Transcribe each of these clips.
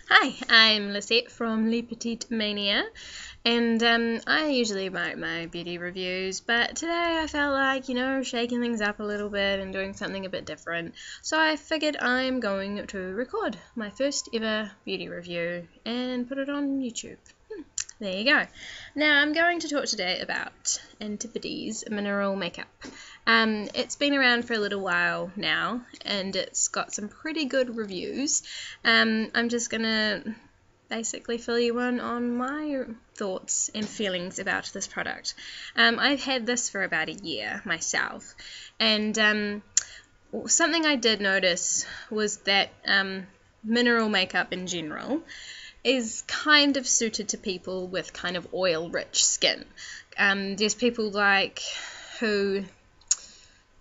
Hi, I'm Lisette from Petite Mania, and I usually write my beauty reviews, but today I felt like, shaking things up a little bit and doing something a bit different, so I figured I'm going to record my first ever beauty review and put it on YouTube. There you go. Now I'm going to talk today about Antipodes mineral makeup. It's been around for a little while now and it's got some pretty good reviews. I'm just gonna basically fill you in on my thoughts and feelings about this product. I've had this for about a year myself, and something I did notice was that mineral makeup in general is kind of suited to people with kind of oil-rich skin. There's people who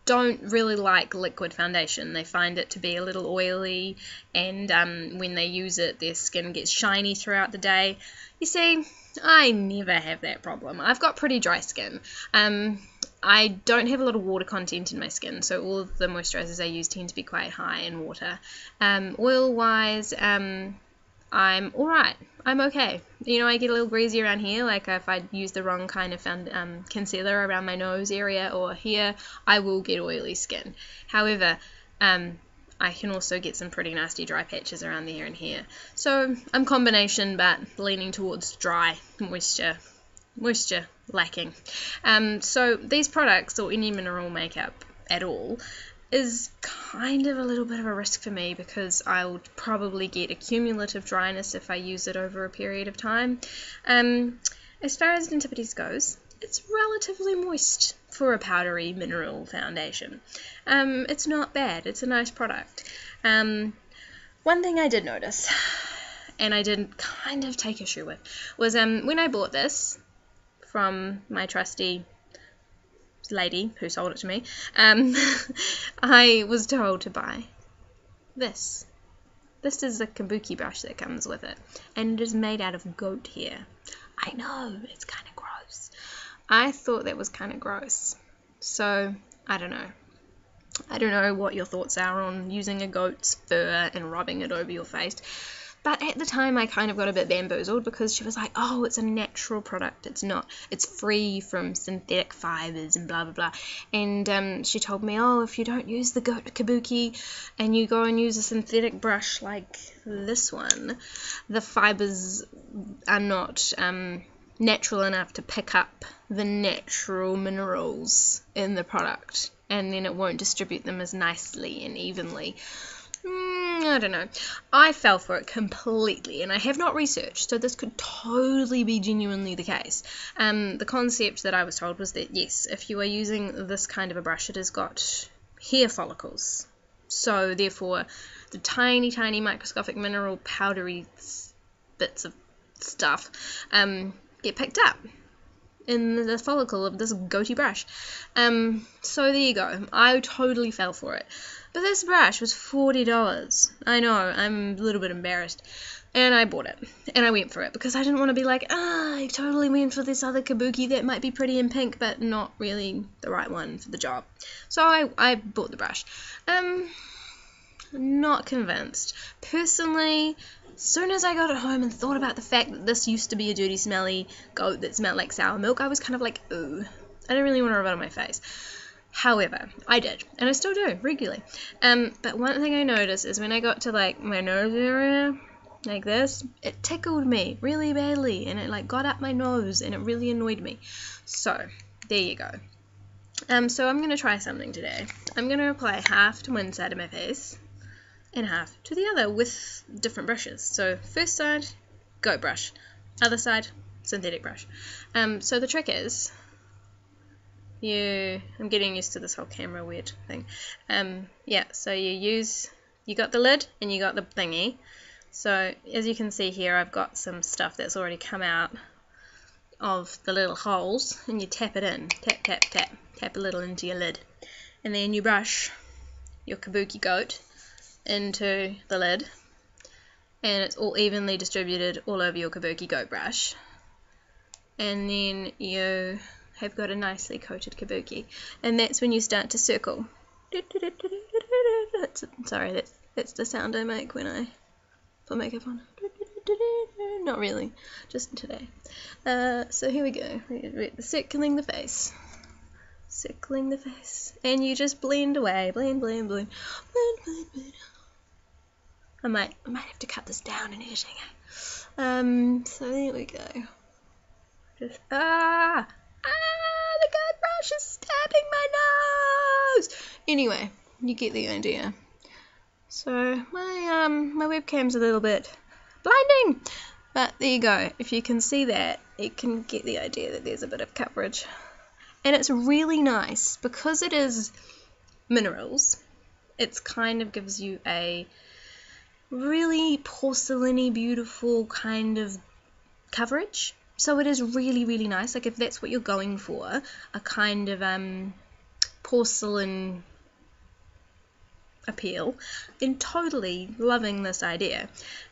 don't really like liquid foundation. They find it to be a little oily, and when they use it, their skin gets shiny throughout the day. You see, I never have that problem. I've got pretty dry skin. I don't have a lot of water content in my skin, so all of the moisturizers I use tend to be quite high in water. Oil-wise, I'm alright. I'm okay. I get a little greasy around here, like if I use the wrong kind of concealer around my nose area or here, I will get oily skin. However, I can also get some pretty nasty dry patches around there and here. So I'm combination, but leaning towards dry, moisture lacking. So these products, or any mineral makeup at all, is kind of a little bit of a risk for me because I would probably get a cumulative dryness if I use it over a period of time. As far as Antipodes goes, it's relatively moist for a powdery mineral foundation. It's not bad. It's a nice product. One thing I did notice, and I did kind of take issue with, was when I bought this from my trusty lady who sold it to me, I was told to buy this. This is a kabuki brush that comes with it, and it is made out of goat hair. I know, it's kind of gross. I thought that was kind of gross. So, I don't know. I don't know what your thoughts are on using a goat's fur and rubbing it over your face. But at the time, I kind of got a bit bamboozled because she was like, oh, it's a natural product. It's free from synthetic fibers and blah, blah, blah. And she told me, oh, if you don't use the goat kabuki and you go and use a synthetic brush like this one, the fibers are not natural enough to pick up the natural minerals in the product. And then it won't distribute them as nicely and evenly. I don't know. I fell for it completely, and I have not researched, so this could totally be genuinely the case. The concept that I was told was that, yes, if you are using this kind of a brush, it has got hair follicles. So, therefore, the tiny, tiny microscopic mineral powdery bits of stuff get picked up in the follicle of this goatee brush. So there you go. I totally fell for it. But this brush was $40. I know, I'm a little bit embarrassed. And I bought it. And I went for it because I didn't want to be like, I totally went for this other kabuki that might be pretty in pink, but not really the right one for the job. So I bought the brush. Not convinced. Personally, as soon as I got it home and thought about the fact that this used to be a dirty, smelly goat that smelled like sour milk, I was kind of like, ooh, I don't really want to rub it on my face. However, I did, and I still do, regularly. But one thing I noticed is when I got to, my nose area, like this, it tickled me really badly, and it, got up my nose, and it really annoyed me. So, there you go. So I'm going to try something today. I'm going to apply half to one side of my face, and half to the other with different brushes. So, first side, goat brush. Other side, synthetic brush. So the trick is, I'm getting used to this whole camera weird thing. So you got the lid and you got the thingy. So as you can see here, I've got some stuff that's already come out of the little holes, and you tap it in. Tap, tap, tap. Tap a little into your lid. And then you brush your kabuki goat into the lid, and it's all evenly distributed all over your kabuki goat brush. And then you have got a nicely coated kabuki, and that's when you start to circle. Sorry, that's the sound I make when I put makeup on. Not really, just today. So here we go. We're circling the face. Circling the face. And you just blend away. Blend, blend, blend. Blend, blend, blend. I might have to cut this down in editing. So there we go. Just the guide brush is stabbing my nose. Anyway, you get the idea. So my webcam's a little bit blinding, but there you go. If you can see that, you can get the idea that there's a bit of coverage, and it's really nice because it is minerals. It kind of gives you a really porcelainy, beautiful kind of coverage. So it is really, really nice. Like if that's what you're going for, a kind of porcelain appeal, then totally loving this idea.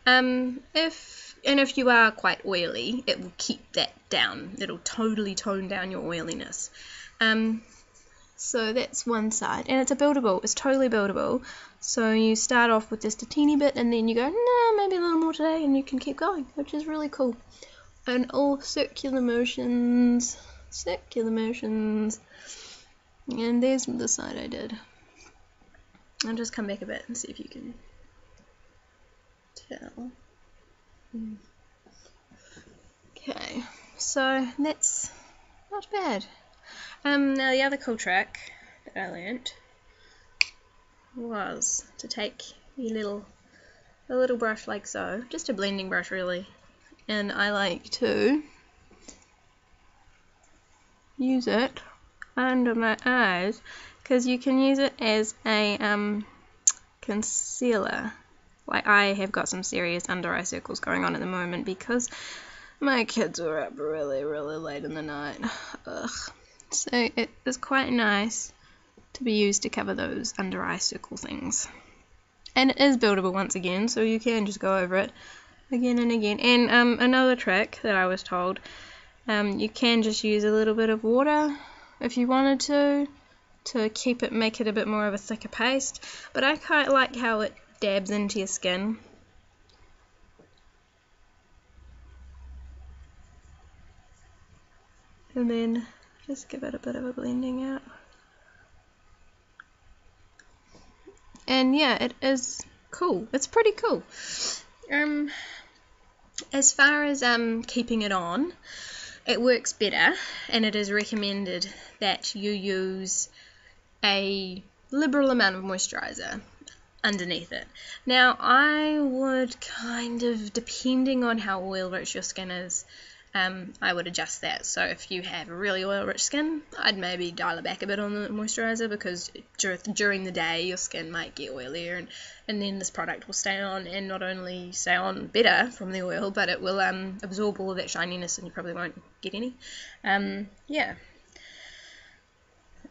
If you are quite oily, it will keep that down. It'll totally tone down your oiliness. So that's one side, and it's buildable. It's totally buildable. So you start off with just a teeny bit, and then you go, no, maybe a little more today, and you can keep going, which is really cool. And all circular motions, and there's the side I did. I'll just come back a bit and see if you can tell. Okay, so that's not bad. Now the other cool trick that I learnt was to take a little brush like so, just a blending brush really, and I like to use it under my eyes because you can use it as a concealer. Like I have got some serious under eye circles going on at the moment because my kids were up really, really late in the night. Ugh. So it is quite nice to be used to cover those under eye circle things. And it is buildable once again, so you can just go over it again and again. And another trick that I was told, you can just use a little bit of water if you wanted to make it a bit more of a thicker paste. But I quite like how it dabs into your skin. And then just give it a bit of a blending out. And yeah, it is cool. It's pretty cool. As far as keeping it on, it works better, and it is recommended that you use a liberal amount of moisturizer underneath it. Now, I would kind of, depending on how oil rich your skin is, I would adjust that. So if you have really oil rich skin, I'd maybe dial it back a bit on the moisturizer, because during the day your skin might get oilier, and then this product will stay on, and not only stay on better from the oil, but it will absorb all of that shininess, and you probably won't get any. Yeah.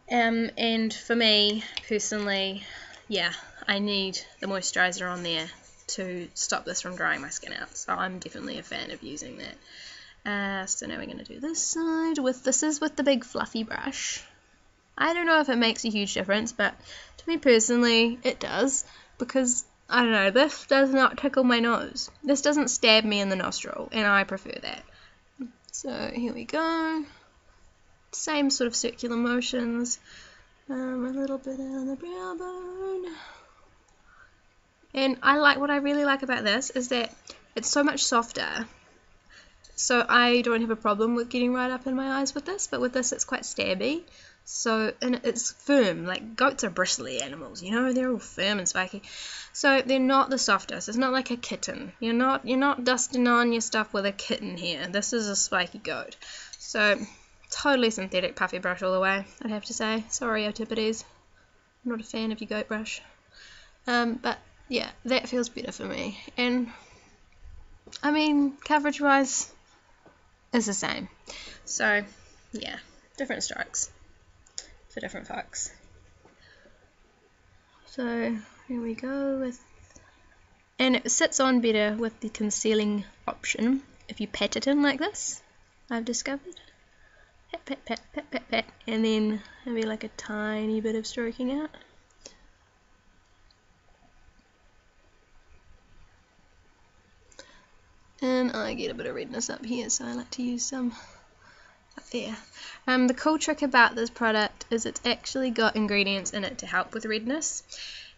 And for me personally, yeah, I need the moisturizer on there to stop this from drying my skin out, so I'm definitely a fan of using that. So now we're going to do this side. This is with the big fluffy brush. I don't know if it makes a huge difference, but to me personally it does, because I don't know, this does not tickle my nose. This doesn't stab me in the nostril, and I prefer that. So here we go. Same sort of circular motions. A little bit on the brow bone. And what I really like about this is that it's so much softer. So I don't have a problem with getting right up in my eyes with this, but with this it's quite stabby. So, and it's firm. Like, goats are bristly animals, you know, they're all firm and spiky. So they're not the softest. It's not like a kitten. You're not dusting on your stuff with a kitten here. This is a spiky goat. So totally synthetic puffy brush all the way, I'd have to say. Sorry, Antipodes. I'm not a fan of your goat brush. But yeah, that feels better for me. And I mean, coverage wise, is the same. So yeah, different strokes for different folks. So here we go and it sits on better with the concealing option if you pat it in like this, I've discovered. Pat, pat, pat, pat, pat, pat, and then maybe like a tiny bit of stroking out. and I get a bit of redness up here, so I like to use some up there. The cool trick about this product is it's actually got ingredients in it to help with redness,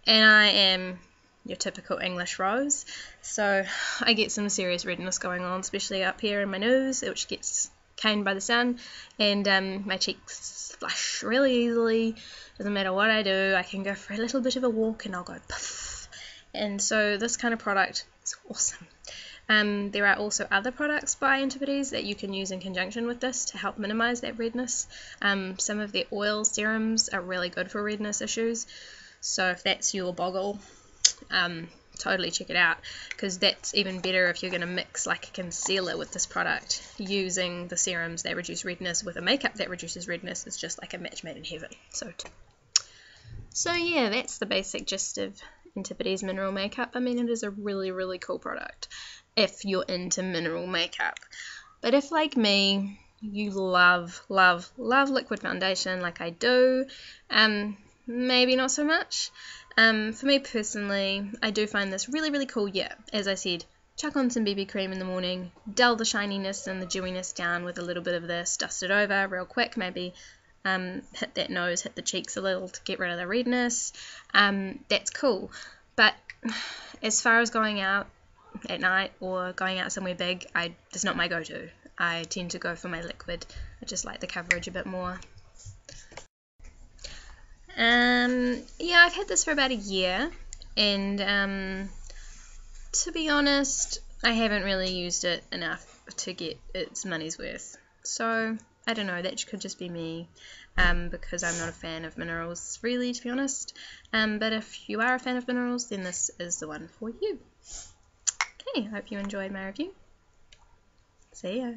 and I am your typical English rose, so I get some serious redness going on, especially up here in my nose, which gets caned by the sun, and my cheeks flush really easily. Doesn't matter what I do, I can go for a little bit of a walk and I'll go puff. And so this kind of product is awesome. There are also other products by Antipodes that you can use in conjunction with this to help minimize that redness. Some of their oil serums are really good for redness issues, so if that's your boggle, totally check it out, because that's even better if you're going to mix like a concealer with this product. Using the serums that reduce redness with a makeup that reduces redness is just like a match made in heaven. So yeah, that's the basic gist of Antipodes mineral makeup. I mean, it is a really, really cool product if you're into mineral makeup. But if, like me, you love liquid foundation like I do, maybe not so much. For me personally, I do find this really, really cool. Yeah, as I said, chuck on some BB cream in the morning, dull the shininess and the dewiness down with a little bit of this, dust it over real quick, maybe hit that nose, hit the cheeks a little to get rid of the redness. That's cool. But as far as going out at night or going out somewhere big, it's not my go-to. I tend to go for my liquid. I just like the coverage a bit more. Yeah, I've had this for about a year, and to be honest, I haven't really used it enough to get its money's worth. So I don't know, that could just be me, because I'm not a fan of minerals, really, to be honest. But if you are a fan of minerals, then this is the one for you. Okay, hope you enjoyed my review. See ya.